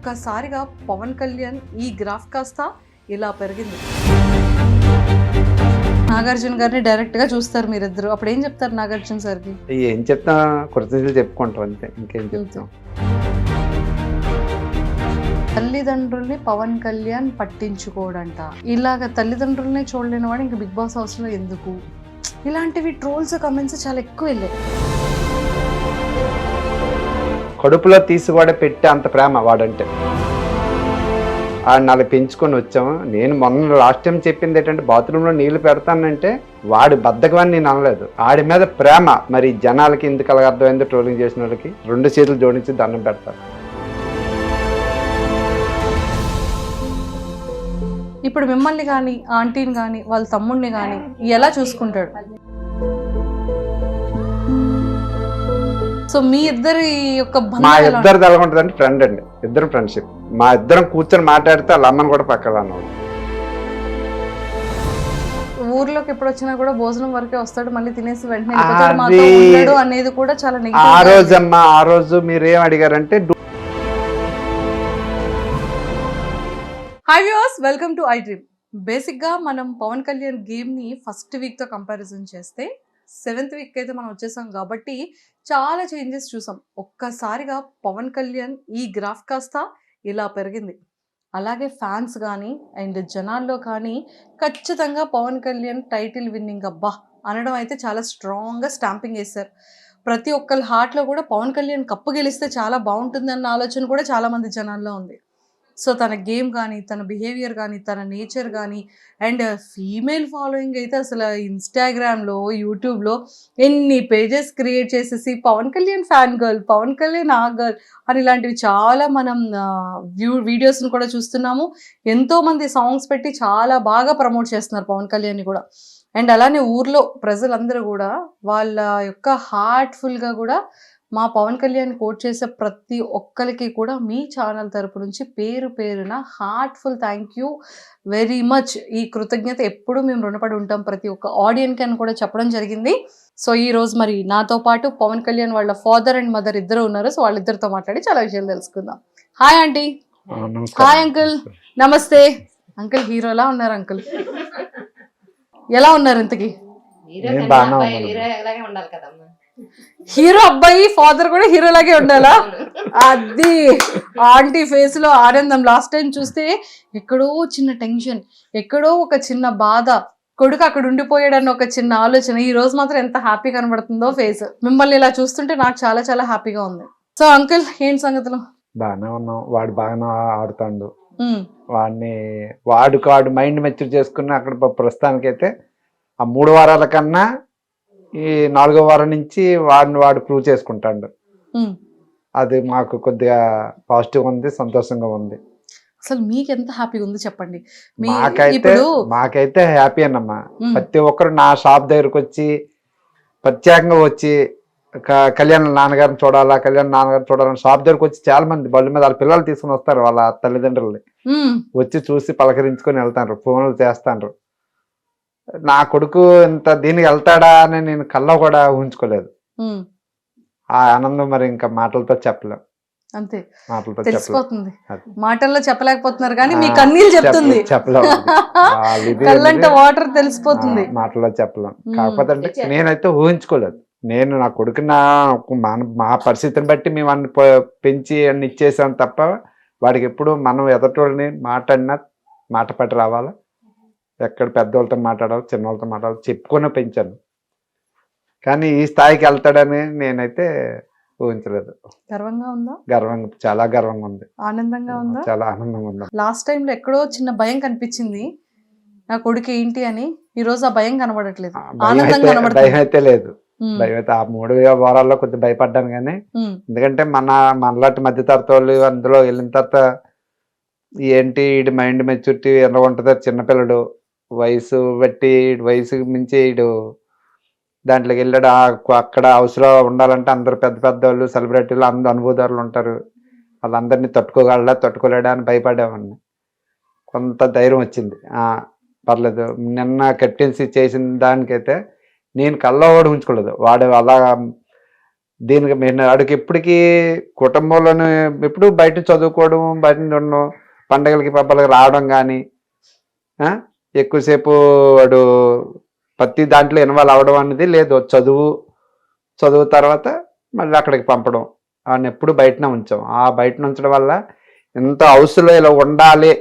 ఒక్కసారిగా పవన్ కళ్యాణ్ ఈ గ్రాఫ్ కాస్త ఇలా పెరిగింది. నాగార్జున గారిని డైరెక్ట్ గా చూస్తారు మీరిద్దరు, అప్పుడు ఏం చెప్తారు నాగార్జున సార్కి? ఏం చెప్తా, కృతజ్ఞతలు చెప్పుకుంటాం అంతే, ఇంకేం చెప్తాం. తల్లిదండ్రుల్ని పవన్ కళ్యాణ్ పట్టించుకోడంట. ఇలాగ తల్లిదండ్రుల్ని చూడలేని వాడు ఇంక బిగ్ బాస్ హౌస్ లో ఎందుకు? ఇలాంటివి ట్రోల్స్ కమెంట్స్ చాలా ఎక్కువ వెళ్ళాయి. కడుపులో తీసి కూడా పెట్టే అంత ప్రేమ వాడంటే. ఆడిని అలా పెంచుకొని వచ్చాము. నేను మొన్న లాస్ట్ టైం చెప్పింది ఏంటంటే, బాత్రూంలో నీళ్లు పెడతానంటే వాడి బద్దకమని నేను అనలేదు, ఆడి మీద ప్రేమ. మరి జనాలకి ఎందుకు అలాగ అర్థమైందో, ట్రోలింగ్ చేసిన వాళ్ళకి 2 చేతులు జోడించి దండం పెడతారు. ఇప్పుడు మిమ్మల్ని కానీ ఆంటీని కానీ వాళ్ళ తమ్ముడిని కానీ ఎలా చూసుకుంటాడు? సో మీ ఇద్దరి యొక్క మా ఇద్దరు ఎలా ఉంటుందంటే ఫ్రెండ్ అండి, ఇద్దరు ఫ్రెండ్షిప్. మా ఇద్దరం కూర్చొని మాట్లాడితే వాళ్ళ అమ్మని కూడా పక్కన అన్నాడు. ఊర్లోకి ఎప్పుడు వచ్చినా కూడా భోజనం వరకే వస్తాడు, మళ్ళీ తినేసి వెంటనే వెళ్ళిపోతాడు, మాతో ఉండడు అనేది కూడా చాలా నెగటివ్. ఆ రోజు అమ్మా, ఆ రోజు మీరు ఏం అడిగారంటే, hi viewers, welcome to I dream. బేసిక్గా మనం పవన్ కళ్యాణ్ గేమ్ని ఫస్ట్ వీక్తో కంపారిజన్ చేస్తే 7th వీక్ అయితే మనం వచ్చేసాం కాబట్టి చాలా చేంజెస్ చూసాం. ఒక్కసారిగా పవన్ కళ్యాణ్ ఈ గ్రాఫ్ కాస్త ఇలా పెరిగింది. అలాగే ఫ్యాన్స్ కానీ అండ్ జనాల్లో కానీ ఖచ్చితంగా పవన్ కళ్యాణ్ టైటిల్ విన్నింగ్ అబ్బా అనడం అయితే చాలా స్ట్రాంగ్గా స్టాంపింగ్ వేశారు. ప్రతి ఒక్కరి హార్ట్లో కూడా పవన్ కళ్యాణ్ కప్పు గెలిస్తే చాలా బాగుంటుంది అన్న ఆలోచన కూడా చాలామంది జనాల్లో ఉంది. సో తన గేమ్ కానీ, తన బిహేవియర్ కానీ, తన నేచర్ కానీ అండ్ ఫీమేల్ ఫాలోయింగ్ అయితే అసలు ఇన్స్టాగ్రామ్లో, యూట్యూబ్లో ఎన్ని పేజెస్ క్రియేట్ చేసేసి పవన్ కళ్యాణ్ ఫ్యాన్ గర్ల్, పవన్ కళ్యాణ్ ఆ గర్ల్ అని ఇలాంటివి చాలా మనం వీడియోస్ని కూడా చూస్తున్నాము. ఎంతోమంది సాంగ్స్ పెట్టి చాలా బాగా ప్రమోట్ చేస్తున్నారు పవన్ కళ్యాణ్ని కూడా. అండ్ అలానే ఊర్లో ప్రజలందరూ కూడా వాళ్ళ యొక్క హార్ట్ఫుల్గా కూడా మా పవన్ కళ్యాణ్ కోట్ చేసే ప్రతి ఒక్కరికి కూడా మీ ఛానల్ తరపు నుంచి పేరు పేరున heartful thank you very much. ఈ కృతజ్ఞత ఎప్పుడూ మేము రుణపడి ఉంటాం ప్రతి ఒక్క ఆడియన్కి అని కూడా చెప్పడం జరిగింది. సో ఈ రోజు మరి నాతో పాటు పవన్ కళ్యాణ్ వాళ్ళ ఫాదర్ అండ్ మదర్ ఇద్దరు ఉన్నారు. సో వాళ్ళిద్దరితో మాట్లాడి చాలా విషయాలు తెలుసుకుందాం. Hi aunty. Hi uncle. నమస్తే అంకుల్. హీరోలా ఉన్నారు అంకుల్. ఎలా ఉన్నారు ఇంతకి? హీరో అబ్బాయి ఫాదర్ కూడా హీరోలాగే ఉండాలా? అది ఆంటీ ఫేస్ లో ఆనందం. లాస్ట్ టైం చూస్తే ఎక్కడో చిన్న టెన్షన్, ఎక్కడో ఒక చిన్న బాధ, కొడుకు అక్కడ ఉండిపోయాడన్న ఒక చిన్న ఆలోచన. ఈ రోజు మాత్రం ఎంత హ్యాపీ కనబడుతుందో ఫేస్. మిమ్మల్ని ఇలా చూస్తుంటే నాకు చాలా చాలా హ్యాపీగా ఉంది. సో అంకుల్ ఏంటి సంగతులు? బాగానే ఉన్నాం. వాడు బాగానే ఆడుతాడు. వాడు మైండ్ మెచ్యూర్ చేసుకుని అక్కడ ప్రస్తుతానికైతే ఆ 3 వారాల కన్నా ఈ 4వ వారం నుంచి వాడు ప్రూవ్ చేసుకుంటాడు. అది మాకు కొద్దిగా పాజిటివ్ ఉంది, సంతోషంగా ఉంది. అసలు మీకు ఎంత హ్యాపీగా ఉంది చెప్పండి. మాకైతే హ్యాపీ అన్నమ్మా. ప్రతి ఒక్కరు నా షాప్ దగ్గరకు వచ్చి ప్రత్యేకంగా వచ్చి కళ్యాణ్ నాన్నగారిని చూడాలని షాప్ దగ్గరకు వచ్చి చాలా మంది బళ్ళు మీద వాళ్ళ పిల్లలు తీసుకుని వస్తారు, వాళ్ళ తల్లిదండ్రుల్ని వచ్చి చూసి పలకరించుకొని వెళ్తారు, ఫోన్లు చేస్తాండ్రు. నా కొడుకు ఇంత దీనికి వెళ్తాడా అని నేను కల్లో కూడా ఊహించుకోలేదు. ఆ ఆనందం మరి ఇంకా మాటలతో చెప్పలేం. అంతే, తెలిసిపోతుంది. మాటల్లో చెప్పలేకపోతున్నారు కానీ మీ కన్నీళ్ళు చెప్తుంది, కళ్ళంటే వాటర్ తెలిసిపోతుంది. మాటల్లో చెప్పలేం. కాకపోతే అంటే నేనైతే ఊహించుకోలేదు. నేను నా కొడుకు మా పరిస్థితిని బట్టి మేము అన్ని పెంచి అన్ని ఇచ్చేసాం తప్ప వాడికి ఎప్పుడు మనం ఎదటోళ్ళని మాట్లాడినా మాట పట్టి రావాలా, ఎక్కడ పెద్దవాళ్ళతో మాట్లాడాలి, చిన్నవాళ్ళతో మాట్లాడాలి చెప్పుకొని పెంచాను. కానీ ఈ స్థాయికి వెళ్తాడని నేనైతే ఊహించలేదు. గర్వంగా ఉందా? చాలా గర్వంగా ఉంది. ఆనందంగా ఉందా? చాలా ఆనందంగా ఉంది. లాస్ట్ టైంలో ఎక్కడో చిన్న భయం కనిపించింది నా కొడుకు ఏంటి అని. ఈ రోజు ఆ భయం కనబడట్లేదు, భయం అయితే లేదు. భయం అయితే ఆ 3 వారాల్లో కొద్దిగా భయపడ్డాను కానీ, ఎందుకంటే మనలాంటి మధ్యతరగతి వాళ్ళు అందులో వెళ్ళిన తర్వాత ఏంటి వీడి మైండ్ మెచ్యూరిటీ ఎలా ఉంటుందో, చిన్నపిల్లడు వయసు బట్టి వయసుకు మించి వీడు దాంట్లోకి వెళ్ళాడు. అక్కడ హౌస్లో ఉండాలంటే అందరు పెద్ద పెద్ద వాళ్ళు, సెలబ్రిటీలు, అందరు అనుభవదారులు ఉంటారు. వాళ్ళందరినీ తట్టుకోలేడా అని భయపడేవాడిని. కొంత ధైర్యం వచ్చింది. పర్లేదు. నిన్న కెప్టెన్సీ చేసిన దానికైతే నేను కల్లో కూడా ఉంచుకోలేదు. వాడు అలా దీనికి నేను ఆడికి ఎప్పటికీ కుటుంబంలోనే ఎప్పుడు బయట చదువుకోవడం, బయట ఉండడం, పండగలకి పబ్బలకి రావడం కానీ ఎక్కువసేపు వాడు ప్రతి దాంట్లో ఇన్వాల్వ్ అవ్వడం అనేది లేదు. చదువు తర్వాత మళ్ళీ అక్కడికి పంపడం, వాడిని ఎప్పుడు బయటనే ఉంచాం. ఆ బయట ఉంచడం వల్ల ఎంత హౌస్లో ఇలా ఉండాలి,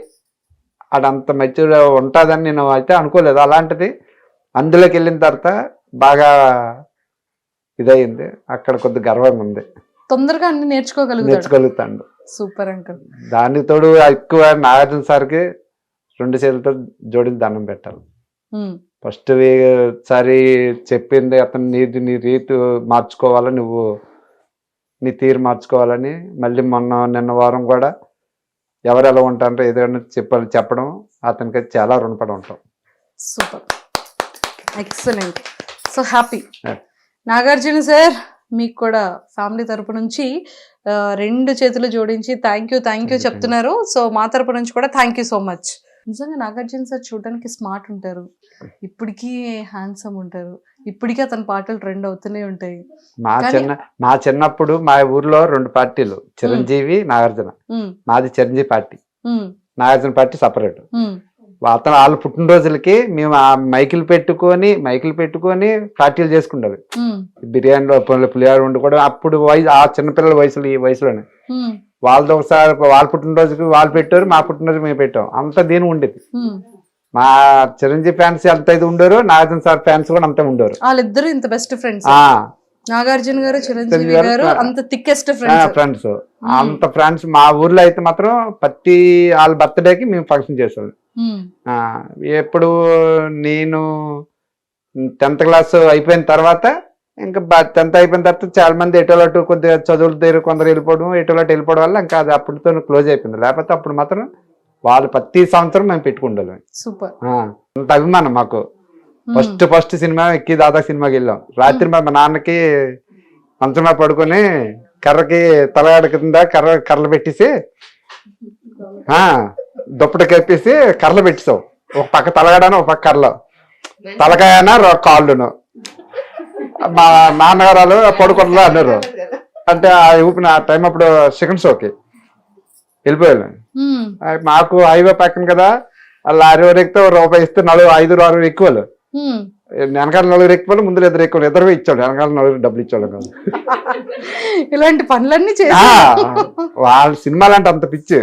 అదంత మెచ్యూర్ ఉంటుందని నేను అయితే అనుకోలేదు. అలాంటిది అందులోకి వెళ్ళిన తర్వాత బాగా ఇదయింది. అక్కడ కొద్ది గర్వంగా ఉంది. తొందరగా అన్ని నేర్చుకోగలుగుతాడు. Super uncle. దానికి తోడు ఎక్కువ నాగార్జున సార్కి 2 చేతులతో జోడించి దండం పెట్టాలి. ఫస్ట్ సారి చెప్పింది అతను నీ రీతి మార్చుకోవాలని, నువ్వు నీ తీరు మార్చుకోవాలని. మళ్ళీ నిన్న వారం కూడా ఎవరు ఎలా ఉంటారో ఏదైనా చెప్పడం అతనికి చాలా రుణపడి ఉంటాం. Super, excellent, so happy. Nagarjuna sir, మీకు కూడా ఫ్యామిలీ తరపు నుంచి 2 చేతులు జోడించి థ్యాంక్ యూ చెప్తున్నారు. సో మా తరపు నుంచి కూడా థ్యాంక్ యూ సో మచ్. నిజంగా నాగార్జున సార్ చూడడానికి స్మార్ట్ ఉంటారు, ఇప్పటికీ హ్యాండ్సమ్ ఉంటారు, ఇప్పటికీ అతని పాటలు ట్రెండ్ అవుతూనే ఉంటాయి. మా చిన్నప్పుడు మా ఊర్లో 2 పార్టీలు, చిరంజీవి, నాగార్జున. మాది Chiranjeevi party, Nagarjuna party separate. వాళ్ళ పుట్టినరోజులకి మేము ఆ మైకులు పెట్టుకొని పార్టీలు చేసుకుంటారు. బిర్యానీలో పులిహార వండుకోవడం. అప్పుడు ఆ చిన్నపిల్లల ఈ వయసులోనే వాళ్ళతో ఒకసారి వాళ్ళ పుట్టినరోజుకి వాళ్ళు పెట్టారు, మా పుట్టినరోజు మేము పెట్టాం. అంత దీని ఉండేది. మా చిరంజీవి ఫ్యాన్స్ ఎంత ఇది ఉండరు, నాగార్జున సార్ ఫ్యాన్స్ కూడా అంతే ఉండరు. వాళ్ళిద్దరు ఇంత బెస్ట్ ఫ్రెండ్స్. నాగార్జున గారు, చిరంజీవి గారు అంత థిక్కెస్ట్ ఫ్రెండ్స్. అంత ఫ్రెండ్స్. మా ఊర్లో అయితే మాత్రం ప్రతి వాళ్ళ బర్త్డేకి మేము ఫంక్షన్ చేసాం. ఎప్పుడు నేను 10th క్లాస్ అయిపోయిన తర్వాత, ఇంకా 10th అయిపోయిన తర్వాత చాలా మంది ఎటోలటు కొద్దిగా చదువుల దగ్గర కొందరు వెళ్ళిపోవడం, ఎటోలటు వెళ్ళిపోవడం వల్ల ఇంకా అది అప్పటితో క్లోజ్ అయిపోయింది. లేకపోతే అప్పుడు మాత్రం వాళ్ళు ప్రతి సంవత్సరం మేము పెట్టుకుంటాం. సూపర్, అంత అభిమానం మాకు. ఫస్ట్ సినిమా ఎక్కి దాదా సినిమాకి వెళ్ళాం. రాత్రి మా నాన్నకి మంచంలో పడుకొని కర్రకి తలగాడ కింద కర్రలు పెట్టేసి దుప్పటి కప్పేసి కర్రలు పెట్టేసావు. ఒక పక్క తలగాడను, ఒక పక్క కర్రలు, తలకాయన కాళ్ళును. మా నాన్నగారు పడుకుంటా అన్నారు. అంటే ఆ ఊపిన ఆ టైం అప్పుడు సెకండ్ షోకి వెళ్ళిపోయాను. మాకు హైవే పక్కన కదా, లారీ వరకు ఎక్కితే రూపాయి ఇస్తే 5-6 ఎక్కువలు, వెనకాల 4 ఎక్కువలు, ముందు 2 ఎక్కువలు, 2 ఇచ్చాడు. వెనకాల 4 డబ్బులు ఇచ్చాడు కాదు. ఇలాంటి పనులన్నీ వాళ్ళ సినిమాలు అంటే అంత పిచ్చి.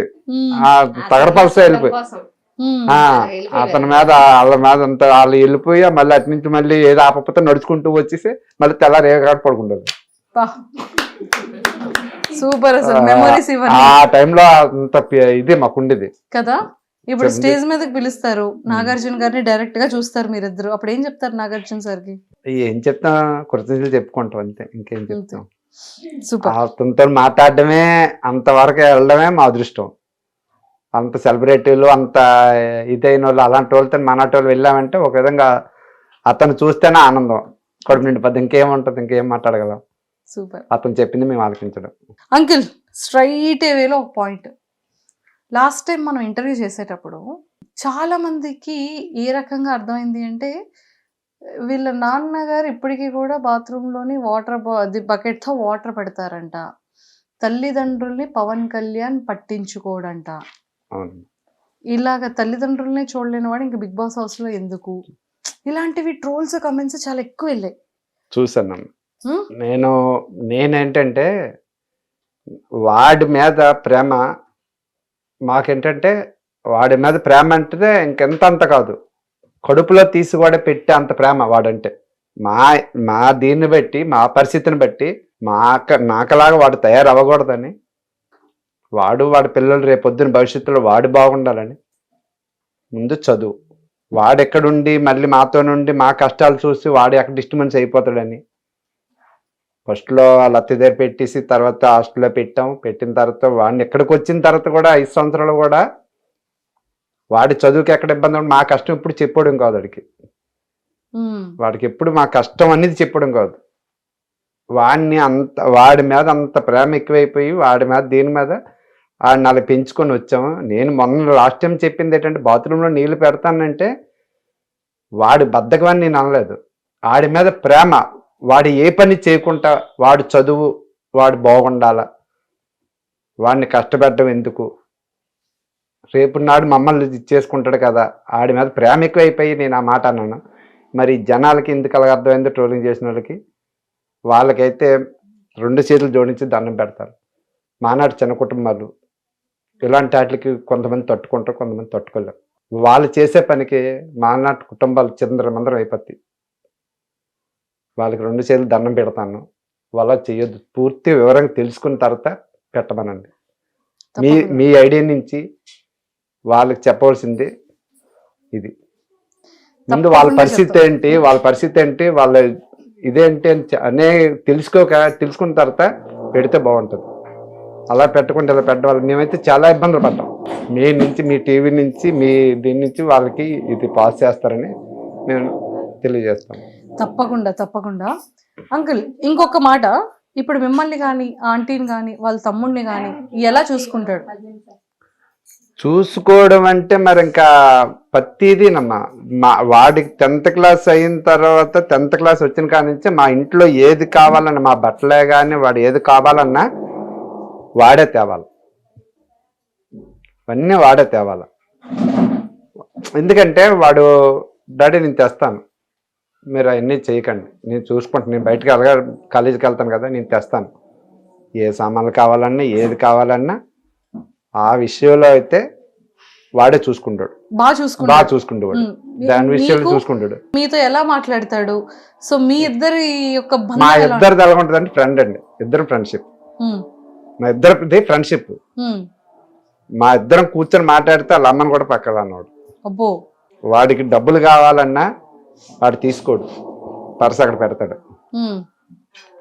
తగడపలస వెళ్ళిపోయి అతని మీద వాళ్ళ మీద అంత వాళ్ళు వెళ్ళిపోయి మళ్ళీ అటు నుంచి మళ్ళీ ఏదో ఆపకపోతే నడుచుకుంటూ వచ్చేసి మళ్ళీ తెల్లారి ఏగాడు పడుకుంటారు. సూపర్. ఆ టైంలో అంత ఇది మాకుండేది కదా. ఇప్పుడు స్టేజ్ మీదకి పిలుస్తారు, నాగార్జున గారిని డైరెక్ట్ గా చూస్తారు మీరిద్దరు, అప్పుడు ఏం చెప్తారు నాగార్జున సార్కి? ఏం చెప్తాం, కృతజ్ఞతలు చెప్పుకుంటాం అంతే, ఇంకేం చెప్తాం. అతనితో మాట్లాడడమే, అంతవరకు వెళ్ళడమే మా అదృష్టం. అంత సెలబ్రిటీలు, అంత ఇదైన వాళ్ళు, అలాంటి వాళ్ళతో మనటి వాళ్ళు వెళ్ళామంటే ఒక విధంగా అతను చూస్తేనే ఆనందం, కడుపు నిండిపోద్ది. ఇంకేముంటది, ఇంకేం మాట్లాడగలం. సూపర్. అతను చెప్పింది మేము ఆలకించడం. అంకిల్, స్ట్రైట్ వేలో ఒక పాయింట్. లాస్ట్ టైం మనం ఇంటర్వ్యూ చేసేటప్పుడు చాలా మందికి ఏ రకంగా అర్థమైంది అంటే, వీళ్ళ నాన్నగారు ఇప్పటికీ కూడా బాత్రూంలోని బకెట్తో వాటర్ పెడతారంట, తల్లిదండ్రుల్ని పవన్ కళ్యాణ్ పట్టించుకోడంట. ఇలాగ తల్లిదండ్రుల్ని చూడలేని వాడు ఇంకా బిగ్ బాస్ హౌస్ లో ఎందుకు? ఇలాంటివి ట్రోల్స్, కమెంట్స్ చాలా ఎక్కువ వెళ్ళాయి. చూసాను నేనేంటంటే, వాడి మీద ప్రేమ మాకేంటంటే, వాడి మీద ప్రేమ అంటే ఇంకెంత అంత కాదు, కడుపులో తీసి కూడా పెట్టే అంత ప్రేమ వాడంటే. మా దీన్ని బట్టి, మా పరిస్థితిని బట్టి నాకలాగా వాడు తయారవ్వకూడదని, వాడి పిల్లలు రేపొద్దున భవిష్యత్తులో వాడు బాగుండాలని ముందు చదువు. వాడెక్కడుండి మళ్ళీ మాతో నుండి మా కష్టాలు చూసి వాడు ఎక్కడ డిస్టర్బెన్స్ అయిపోతాడని ఫస్ట్లో వాళ్ళ అత్త దగ్గర పెట్టేసి తర్వాత హాస్టల్లో పెట్టిన తర్వాత వాడిని ఎక్కడికి వచ్చిన తర్వాత కూడా 5 సంవత్సరాలు కూడా వాడి చదువుకి ఎక్కడ ఇబ్బంది మా కష్టం ఎప్పుడు చెప్పడం కాదు వాడికి. వాడికి ఎప్పుడు మా కష్టం అనేది చెప్పడం కాదు. వాడి మీద అంత ప్రేమ ఎక్కువైపోయి వాడి మీద దీని మీద వాడిని అలా పెంచుకొని వచ్చాము. నేను మొన్న లాస్ట్ టైం చెప్పింది ఏంటంటే, బాత్రూంలో నీళ్లు పెడతానంటే వాడి బద్ధకమని నేను అనలేదు, వాడి మీద ప్రేమ. వాడు ఏ పని చేయకుండా వాడు చదువు వాడు బాగుండాల, వాడిని కష్టపెట్టడం ఎందుకు, రేపు నాడు మమ్మల్ని చేసుకుంటాడు కదా, ఆడి మీద ప్రేమ ఎక్కువైపోయి నేను ఆ మాట అన్నాను. మరి జనాలకి ఎందుకు అలాగ అర్థమైందో ట్రోలింగ్ చేసిన వాళ్ళకి, వాళ్ళకైతే 2 చేతులు జోడించి దండం పెడతారు. మానాడు చిన్న కుటుంబాలు ఇలాంటి వాటికి కొంతమంది తట్టుకుంటారు, కొంతమంది తట్టుకోలేరు. వాళ్ళు చేసే పనికి మానాటి కుటుంబాలు చిందరమందరం అయిపోతాయి. వాళ్ళకి 2 చేతులు దండం పెడతాను, వాళ్ళ చేయొద్దు. పూర్తి వివరంగా తెలుసుకున్న తర్వాత పెట్టమనండి. మీ తప్పకుండా. మీ ఐడియా నుంచి వాళ్ళకి చెప్పవలసింది ఇది. ముందు వాళ్ళ తప్పకుండా పరిస్థితి చెప్తాం. ఏంటి, వాళ్ళ పరిస్థితి ఏంటి, వాళ్ళ ఇదేంటి అని తెలుసుకున్న తర్వాత పెడితే బాగుంటుంది. అలా పెట్టకుండా ఇలా పెట్టడం వల్ల మేమైతే చాలా ఇబ్బందులు పడ్డాం. మీ టీవీ నుంచి మీ దీని నుంచి వాళ్ళకి ఇది పాస్ చేస్తారని మేము తెలియజేస్తాం. తప్పకుండా తప్పకుండా. అంకుల్ ఇంకొక మాట, ఇప్పుడు మిమ్మల్ని కానీ ఆంటీని కానీ వాళ్ళ తమ్ముడిని కానీ ఎలా చూసుకుంటాడు? చూసుకోవడం అంటే మరి ఇంకా ప్రతిదీనమ్మా. వాడికి 10th క్లాస్ అయిన తర్వాత 10th క్లాస్ వచ్చిన కాడి నుంచి మా ఇంట్లో ఏది కావాలన్నా, మా బట్టలే కానీ వాడు ఏది కావాలన్నా వాడే తేవాలి, అన్నీ వాడే తేవాలి. ఎందుకంటే వాడు డాడీ నేను తెస్తాను, మీరు అవన్నీ చేయకండి, నేను చూసుకుంటాను, నేను బయటకు కాలేజీకి వెళ్తాను కదా, నేను తెస్తాను, ఏ సామాన్లు కావాలన్నా ఏది కావాలన్నా ఆ విషయంలో అయితే వాడే చూసుకుంటాడు, బాగా చూసుకుంటాడు. దాని విషయంలో చూసుకుంటాడు. మీతో ఎలా మాట్లాడతాడు? సో మీ ఇద్దరి యొక్క మా ఇద్దరిది ఎలా ఉంటుంది అంటే ఫ్రెండ్ అండి, ఇద్దరు ఫ్రెండ్షిప్. మా ఇద్దరిది ఫ్రెండ్షిప్. మా ఇద్దరం కూర్చొని మాట్లాడితే వాళ్ళ అమ్మని కూడా పక్కన అన్నాడు. అబ్బో. వాడికి డబ్బులు కావాలన్నా వాడు తీసుకోడు, పర్స్ అక్కడ పెడతాడు,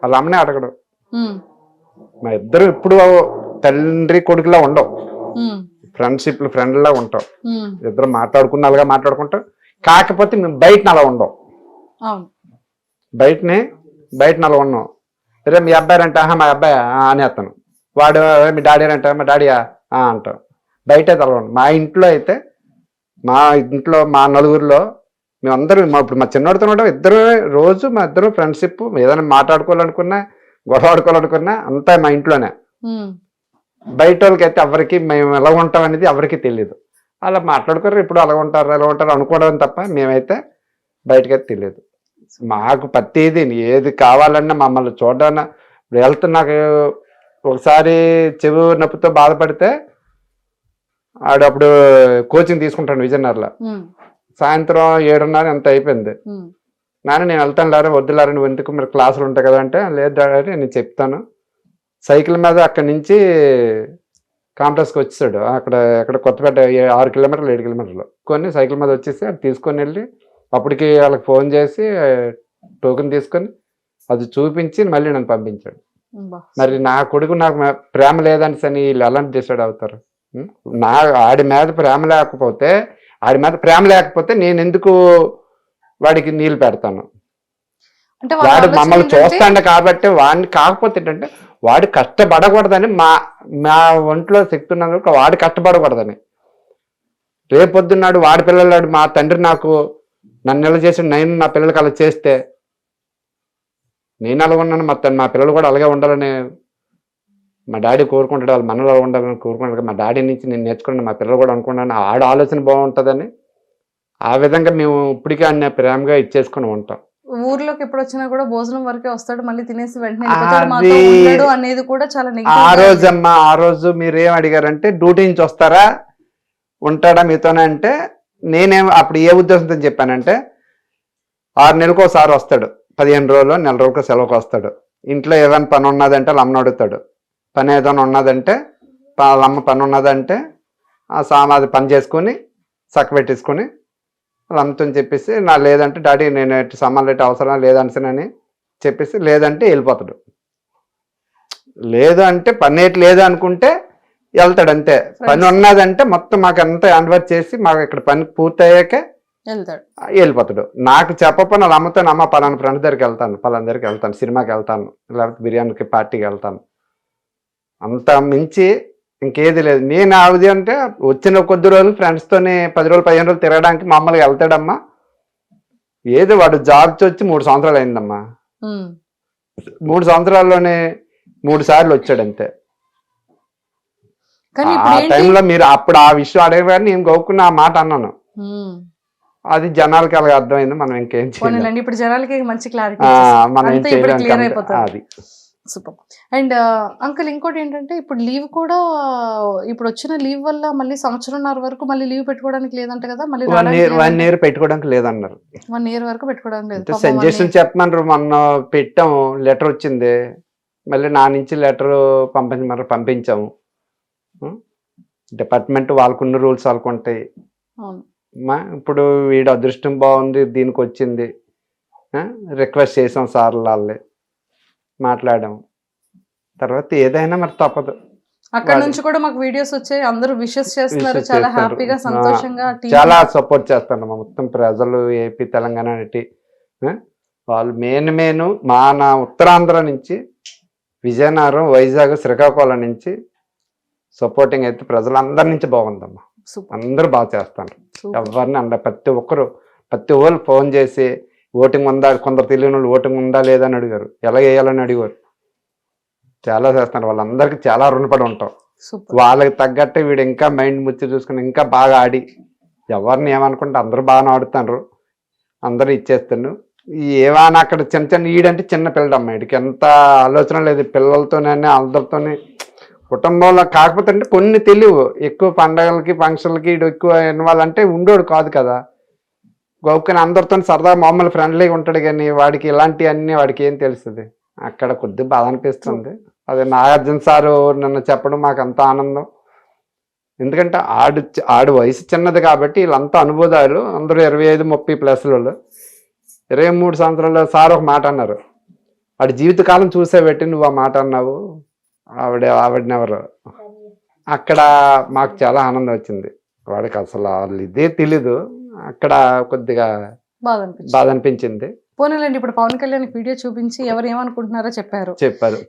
వాళ్ళ అమ్మనే అడగడు. మా ఇద్దరు ఎప్పుడు తండ్రి కొడుకులా ఉండవు, ఫ్రెండ్లా ఉంటాం. ఇద్దరు అలాగా మాట్లాడుకుంటాం. కాకపోతే మేము బయటని అలా ఉండవు, బయటని అలా ఉన్నాం. సరే మీ అబ్బాయి అంటే మా అబ్బాయి అనేస్తాను, వాడు మీ డాడీ అంటే మా డాడీయా అంటాం. బయట అయితే అలా ఉండవు. మా ఇంట్లో మా నలుగురిలో మేమందరం ఇప్పుడు మా చిన్నోడితో ఉంటాం, ఇద్దరు రోజు మా ఇద్దరు ఫ్రెండ్షిప్. ఏదైనా మాట్లాడుకోవాలనుకున్నా గొడవ ఆడుకోవాలనుకున్నా అంతా మా ఇంట్లోనే. బయట వాళ్ళకైతే ఎవరికి మేము ఎలా ఉంటాం అనేది ఎవరికి తెలియదు. అలా మాట్లాడుకోరు, ఇప్పుడు అలా ఉంటారు అనుకోవడం తప్ప మేమైతే బయటకైతే తెలియదు. మాకు ప్రతిదీ ఏది కావాలన్నా మమ్మల్ని చూడడానికి. ఇప్పుడు హెల్త్ నాకు ఒకసారి చెవి నొప్పితో బాధపడితే ఆడు అప్పుడు కోచింగ్ తీసుకుంటాను విజయనగరంలో. సాయంత్రం 7:30 ఎంత అయిపోయింది. నేను వెళ్తాను లేరా, వద్దులారా, నువ్వు ఎందుకు, మరి క్లాసులు ఉంటాయి కదా అంటే, లేదు డాడీ నేను చెప్తాను. సైకిల్ మీద అక్కడి నుంచి కాంప్లెక్స్కి వచ్చేసాడు. అక్కడ కొత్తపేట 6 కిలోమీటర్లు 7 కిలోమీటర్లు కొన్ని సైకిల్ మీద వచ్చేసి అది తీసుకొని వెళ్ళి అప్పటికి వాళ్ళకి ఫోన్ చేసి టోకెన్ తీసుకొని అది చూపించి మళ్ళీ నన్ను పంపించాడు. మరి నా కొడుకు నాకు ప్రేమ లేదని సని వీళ్ళు ఎలాంటి డిసైడ్ అవుతారు? ఆడి మీద ప్రేమ లేకపోతే నేను ఎందుకు వాడికి నీళ్ళు పెడతాను? వాడు మమ్మల్ని చూస్తాడు కాబట్టి వాడిని. కాకపోతే ఏంటంటే వాడు కష్టపడకూడదని, మా ఒంట్లో శక్తి ఉన్నందుకు వాడు కష్టపడకూడదని. రేపొద్దున్నాడు వాడి పిల్లలు, మా తండ్రి నన్ను ఎలా చేసి నేను నా పిల్లలకి అలా చేస్తే నేను అలాగ ఉన్నాను, మా పిల్లలు కూడా అలాగే ఉండాలని మా డాడీ కోరుకుంటాడు, వాళ్ళ మనలో ఉండాలని కోరుకుంటాడు. మా డాడీ నుంచి నేను నేర్చుకున్నాను, మా పిల్లలు కూడా అనుకున్నాను ఆడ ఆలోచన బాగుంటుందని. ఆ విధంగా మేము ఇప్పటికీ అన్న ప్రేమగా ఇచ్చేసుకుని ఉంటాం. ఊర్లోకి ఎప్పుడు వచ్చినా కూడా భోజనం వరకే వస్తాడు, మళ్ళీ తినేసి వెంటనే అనేది కూడా చాలా నెగటివ్. ఆ రోజు మీరేం అడిగారంటే డ్యూటీ నుంచి వస్తారా ఉంటాడా మీతోనే అంటే, నేనేం అప్పుడు ఏ ఉద్దేశంతో చెప్పానంటే 6 నెలలకు ఒకసారి వస్తాడు, 15 రోజులు నెల రోజులకు సెలవుకి వస్తాడు. ఇంట్లో ఏదైనా పని ఉన్నదంటే వాళ్ళ అమ్మని అడుగుతాడు, పని ఏదైనా ఉన్నదంటే వాళ్ళ అమ్మ పని ఉన్నదంటే అది పని చేసుకుని చక్క పెట్టేసుకుని వాళ్ళ అమ్మతో చెప్పేసి, లేదంటే డాడీ నేను సామాన్లు ఎట్టి అవసరం లేదనిసనని చెప్పేసి, లేదంటే వెళ్ళిపోతాడు. లేదు అంటే పని ఏంటి లేదు అనుకుంటే వెళ్తాడు అంతే. పని ఉన్నదంటే మొత్తం మాకు అంతా హ్యాండ్ఓవర్ చేసి మాకు ఇక్కడ పని పూర్తయ్యాకే వెళ్ళిపోతాడు. నాకు చెప్పకపోయినా వాళ్ళ అమ్మతో, అమ్మ పలానా ఫ్రెండ్స్ దగ్గరికి వెళ్తాను, సినిమాకి వెళ్తాను, లేకపోతే బిర్యానీకి పార్టీకి వెళ్తాను, అంత మించి ఇంకేది లేదు. నేను ఆవిది అంటే వచ్చిన కొద్ది రోజులు ఫ్రెండ్స్తోనే 10 రోజులు 15 రోజులు తిరగడానికి మామూలుగా వెళ్తాడమ్మా. ఏది వాడు జాబ్ వచ్చి 3 సంవత్సరాలు అయిందమ్మా. 3 సంవత్సరాల్లోనే 3 సార్లు వచ్చాడు అంతే. కానీ ఆ ఇప్పుడు ఏంటి టైంలో మీరు అప్పుడు ఆ విషయం అడగగానే నేను గోక్కున్న ఆ మాట అన్నాను. అది జనాలకి అలాగ అర్థమైంది. మనం ఇంకేం చేయలేం. పోనీలండి ఇప్పుడు జనాలకి మంచి క్లారిటీ మనం ఏం అంతా ఇప్పుడు చేయలేం క్లియర్ కాబట్టి అయిపోతుంది. అది. సూపర్. అండ్ అంకుల్ ఇంకోటి ఏంటంటే ఇప్పుడు లీవ్ కూడా ఇప్పుడు వచ్చిన లీవ్ వల్ల మళ్ళీ సంవత్సరంన్నర వరకు మళ్ళీ లీవ్ పెట్టుకోవడానికి లేదంట కదా, మళ్ళీ 1 year పెట్టుకోవడానికి లేదన్నారు. 1 year వరకు పెట్టుకోవడానికి లేదు. అంటే పాపం 1 సజెషన్ year. చెప్పమన్నారు. మొన్న పెట్టాము, లెటర్ వచ్చింది. మళ్ళీ నా నుంచి లెటర్ పంపించాము. డిపార్ట్మెంట్ వాళ్ళకున్న రూల్స్ వాళ్ళకు ఉంటాయి. అవును. ఇప్పుడు వీడు అదృష్టం బాగుంది దీనికి వచ్చింది, రిక్వెస్ట్ చేసాం సార్ వాళ్ళే మాట్లాడాము. తర్వాత ఏదైనా మరి తప్పదు. అక్కడ నుంచి కూడా మాకు వీడియోస్ వచ్చాయి, అందరూ విషెస్ చేస్తున్నారు, Wishes చాలా చేస్తారు. హ్యాపీగా సంతోషంగా team చాలా సపోర్ట్ చేస్తాను మొత్తం ప్రజలు, ఏపీ తెలంగాణ అనేటి. వాళ్ళు మెయిన్ నా ఉత్తరాంధ్ర నుంచి విజయనగరం, వైజాగ్, శ్రీకాకుళం నుంచి సపోర్టింగ్ అయితే ప్రజలందరి నుంచి బాగుందమ్మా. సూపర్ అందరూ బాగా చేస్తాను. సూపర్. ఎవరిని ప్రతి ఒక్కరు ఫోన్ చేసి ఓటింగ్ ఉందా, కొందరు తెలియని వాళ్ళు ఓటింగ్ ఉందా లేదా అని అడిగారు, ఎలా వేయాలని అడిగారు. చాలా చేస్తున్నారు. వాళ్ళందరికీ చాలా రుణపడి ఉంటాం. సూపర్. వాళ్ళకి తగ్గట్టే వీడు ఇంకా మైండ్ ముచ్చి చూసుకుని ఇంకా బాగా ఆడి, ఎవరిని ఏమనుకుంటే అందరూ బాగా ఆడుతున్నారు, అందరూ ఇచ్చేస్తాను. ఏమైనా అక్కడ చిన్న ఈడంటే చిన్న పిల్లడమ్మ, వీడికి ఎంత ఆలోచన లేదు పిల్లలతోనే అందరితోనే కుటుంబంలో. కాకపోతే అంటే కొన్ని తెలియవు, ఎక్కువ పండగలకి ఫంక్షన్లకి వీడు ఎక్కువ ఇన్వాల్వ్ అంటే ఉండోడు కాదు కదా. గౌకని అందరితో సరదా మామూలు ఫ్రెండ్లీగా ఉంటాడు, కానీ వాడికి ఇలాంటివన్నీ వాడికి ఏం తెలుస్తుంది. అక్కడ కొద్దిగా బాధ అనిపిస్తుంది. అదే నాగార్జున సారు నిన్న చెప్పడం మాకు అంత ఆనందం. ఎందుకంటే ఆడు వయసు చిన్నది కాబట్టి వీళ్ళంతా అనుభూతాలు, అందరూ 25-30+ 23 సంవత్సరాలు. సార్ ఒక మాట అన్నారు, వాడి జీవితకాలం చూసే పెట్టి నువ్వు ఆ మాట అన్నావు, ఆవిడనెవరు. అక్కడ మాకు చాలా ఆనందం వచ్చింది. వాడికి అసలు వాళ్ళు ఇదే తెలీదు. అక్కడ కొద్దిగా బాధ అనిపించింది. పోనీలండి ఇప్పుడు పవన్ కళ్యాణ్ వీడియో చూపించి ఎవరు ఏమనుకుంటున్నారో చెప్పారు.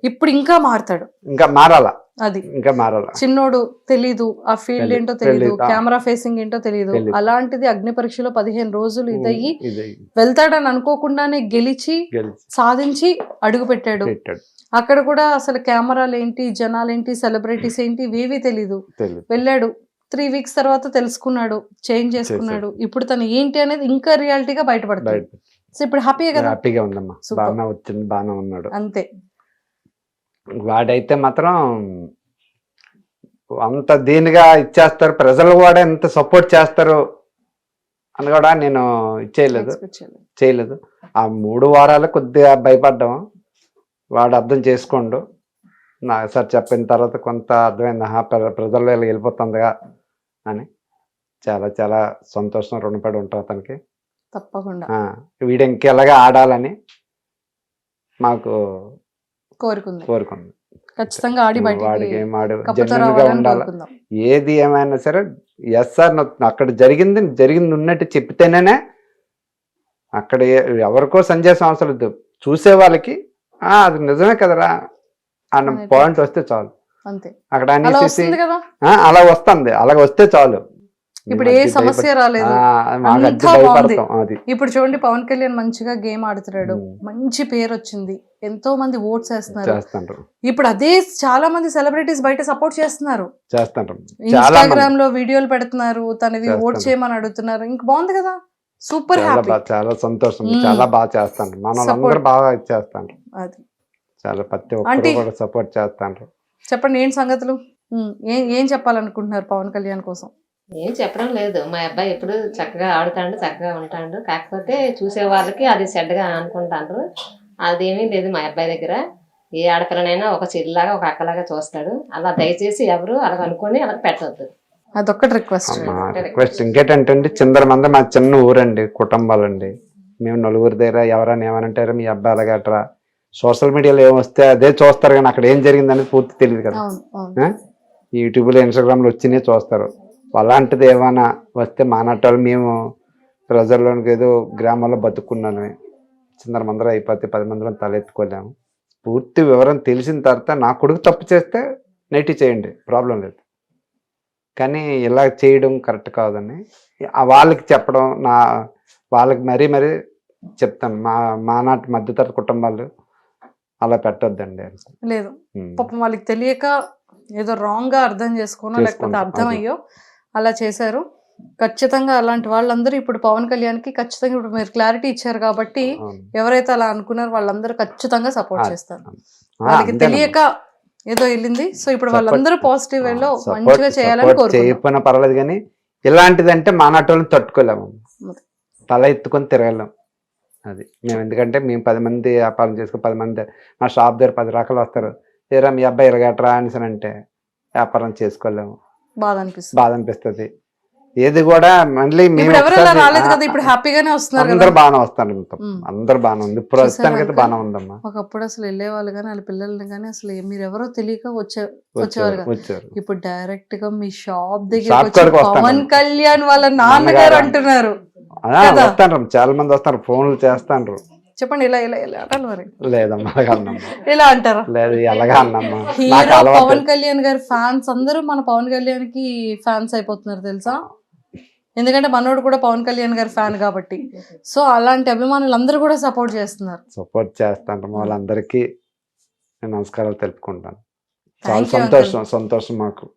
ఇప్పుడు ఇంకా మారుతాడు, ఇంకా మారాలా, అది ఇంకా మారాలా. చిన్నోడు తెలీదు, ఆ ఫీల్డ్ ఏంటో తెలీదు, కెమెరా ఫేసింగ్ ఏంటో తెలీదు. అలాంటిది అగ్ని పరీక్షలో 15 రోజులు ఇదయ్యి వెళ్తాడని అనుకోకుండానే గెలిచి సాధించి అడుగు పెట్టాడు. అక్కడ కూడా అసలు కెమెరాలు ఏంటి, జనాలేంటి, సెలబ్రిటీస్ ఏంటి ఇవేవి తెలీదు. వెళ్ళాడు, 3 weeks తర్వాత తెలుసుకున్నాడు, చేంజ్ చేసుకున్నాడు. ఇప్పుడు తను ఏంటి అనేది ఇంకా రియాలిటీగా బయటపడుతుంది. సో ఇప్పుడు హ్యాపీగా కదా. హ్యాపీగా ఉందమ్మా, బాగా వచ్చింది, బాగా ఉన్నాడు అంతే. వాడైతే మాత్రం అంత దీనిగా ఇచ్చేస్తారు, ప్రజలు కూడా ఎంత సపోర్ట్ చేస్తారు అని కూడా నేను చేయలేదు. ఆ 3 వారాలు కొద్దిగా భయపడ్డాం. వాడు అర్థం చేసుకోండు. సార్ చెప్పిన తర్వాత కొంత అర్థమైంది, ప్రజల్లో వెళ్ళిపోతుందిగా అని. చాలా చాలా సంతోషం, రుణపడి ఉంటాం అతనికి. తప్పకుండా వీడు ఇంకెలాగా ఆడాలని మాకు కోరుకుంది. ఖచ్చితంగా ఆడి వాడికి ఏం జెన్యున్గా ఉండాలి. ఏది ఏమైనా సరే ఎస్ సార్ అక్కడ జరిగింది ఉన్నట్టు చెప్తేనే అక్కడ ఎవరికో సందేశం అవసరం లేదు. చూసే వాళ్ళకి అది నిజమే కదరా అన్న పాయింట్ వస్తే చాలు. అక్కడ అలా వస్తుంది, అలాగ వస్తే చాలు. ఇప్పుడు ఏ సమస్య రాలేదు. ఇప్పుడు చూడండి పవన్ కళ్యాణ్ మంచిగా గేమ్ ఆడుతున్నాడు, మంచి పేరు వచ్చింది, ఎంతో మంది ఓట్స్ వేస్తున్నారు. ఇప్పుడు అదే చాలా మంది సెలబ్రిటీస్ బయట సపోర్ట్ చేస్తున్నారు, ఇన్స్టాగ్రామ్ లో వీడియోలు పెడుతున్నారు, తనది ఓట్ చేయమని అడుగుతున్నారు. ఇంక బాగుంది కదా, సూపర్ హ్యాపీ, చాలా సంతోషం. చాలా బాగా చేస్తాను, మనల్ని బాగా ఇచ్చేస్తాను. అది చాలా ప్రతి ఒక్కరు కూడా సపోర్ట్ చేస్తాను. చెప్పండి ఏంటి సంగతులు, ఏం చెప్పాలనుకుంటున్నారు పవన్ కళ్యాణ్ కోసం? ఏం చెప్పడం లేదు, మా అబ్బాయి ఎప్పుడు చక్కగా ఆడుతాడు, చక్కగా ఉంటాడు. కాకపోతే చూసే వాళ్ళకి అది చెడ్డగా అనుకుంటారు. అదేమీ లేదు మా అబ్బాయి దగ్గర. ఏ ఆడపిల్లనైనా ఒక చెల్లిలాగా, ఒక అక్కలాగా చూస్తాడు. అలా దయచేసి ఎవరు అలా అనుకుని అలా పెట్టద్దు, అదొక్కటి రిక్వెస్ట్. ఇంకేంటంటే చిందరమంది మా చిన్న ఊరండి, కుటుంబాలండి. మేము 4 దగ్గర ఎవరైనా ఏమనంటారు మీ అబ్బాయి అలాగట్రా. సోషల్ మీడియాలో ఏమొస్తే అదే చూస్తారు, కానీ అక్కడ ఏం జరిగిందనేది పూర్తి తెలియదు కదా. యూట్యూబ్లో, ఇన్స్టాగ్రామ్లో వచ్చినే చూస్తారు. అలాంటిది ఏమైనా వస్తే మానట్టాలు మేము ప్రజల్లోనికి ఏదో గ్రామాల్లో బతుకున్నాను, చిందరమందరం అయిపోతే 10 మందిలో తలెత్తుకోలేము. పూర్తి వివరం తెలిసిన తర్వాత నా కొడుకు తప్పు చేస్తే నెట్టి చేయండి, ప్రాబ్లం లేదు. కానీ ఇలా చేయడం కరెక్ట్ కాదని వాళ్ళకి చెప్పడం, వాళ్ళకి మరీ చెప్తాను. మా నాటి మధ్యతరగతి కుటుంబాలు అలా పెట్టొద్దండి. లేదు. ఉమ్. పాపం వాళ్ళకి తెలియక ఏదో రాంగ్ గా అర్థం చేసుకోనో లేకపోతే చేసుకుంటాం, అర్థమయ్యో అలా చేశారు. ఖచ్చితంగా అలాంటి వాళ్ళందరూ ఇప్పుడు పవన్ కళ్యాణ్కి ఖచ్చితంగా ఇప్పుడు మీరు క్లారిటీ ఇచ్చారు కాబట్టి అవును. ఎవరైతే అలా అనుకున్నారో వాళ్ళందరూ ఖచ్చితంగా సపోర్ట్ ఆ, చేస్తారు. ఆ, వాళ్ళకి అంతేనమ్మా. తెలియక ఏదో వెళ్ళింది. సో ఇప్పుడు Support- వాళ్ళందరూ పాజిటివ్ వేలో సపోర్ట్ మంచిగా చేయాలని సపోర్ట్ కోరుకుంటున్నాం. చేయకపోయినా పర్వాలేదు, కానీ ఇలాంటిదంటే మా నాటోళ్ళని తట్టుకోలేము, మరి. తల ఎత్తుకొని తిరగలేం. అది మేము ఎందుకంటే మేము 10 మంది వ్యాపారం చేసుకుని 10 మంది మా షాప్ దగ్గర 10 రకాలు వస్తారు. ఏరా మీ అబ్బాయి ఇరగట్రా అని అంటే వ్యాపారం చేసుకోలేము, బాధ అనిపిస్తుంది. బాధ అనిపిస్తుంది. ఏది కూడా మళ్ళీ మేము ఇప్పుడు ఎవరు అలా ఒకసారి- రాలేదు కదా, ఇప్పుడు హ్యాపీగానే వస్తున్నారు అందరు కదా. బాగానే వస్తారు, ఉమ్. అందరు బాగానే ఉంది, ప్రస్తుతానికి అయితే చూసారా బాగానే ఉందమ్మా. ఒకప్పుడు అసలు వెళ్ళేవాళ్ళు కానీ వాళ్ళ పిల్లల్ని కానీ అసలు మీరు ఎవరో తెలియక వచ్చేవారు కదా. వచ్చారు ఇప్పుడు డైరెక్ట్ గా మీ షాప్ దగ్గర షాప్ కాడికి వస్తాను. పవన్ కళ్యాణ్ వాళ్ళ నాన్నగారు నాన్నగారు అంటున్నారు. అలా కదా. వస్తాను, చాలా మంది వస్తారు, ఫోన్లు చేస్తాను. చెప్పండి ఇలా ఇలా ఇలా అంటారు మరి. లేదమ్మా అలాగా అన్నమ్మా, ఇలా అంటారా? లేదు ఎలాగా అన్నమ్మా, నాకు హీరో అలవాటు. పవన్ కళ్యాణ్ గారి ఫ్యాన్స్ అందరూ మన పవన్ కళ్యాణ్ కి ఫ్యాన్స్ అయిపోతున్నారు తెలుసా. ఎందుకంటే మనోడు కూడా పవన్ కళ్యాణ్ గారి ఫ్యాన్ కాబట్టి. సో అలాంటి అభిమానులు అందరూ కూడా సపోర్ట్ చేస్తున్నారు. సపోర్ట్ చేస్తాను, వాళ్ళందరికీ నేను నమస్కారాలు తెలుపుకుంటాను. చాలా Thank you, సంతోషం మాకు.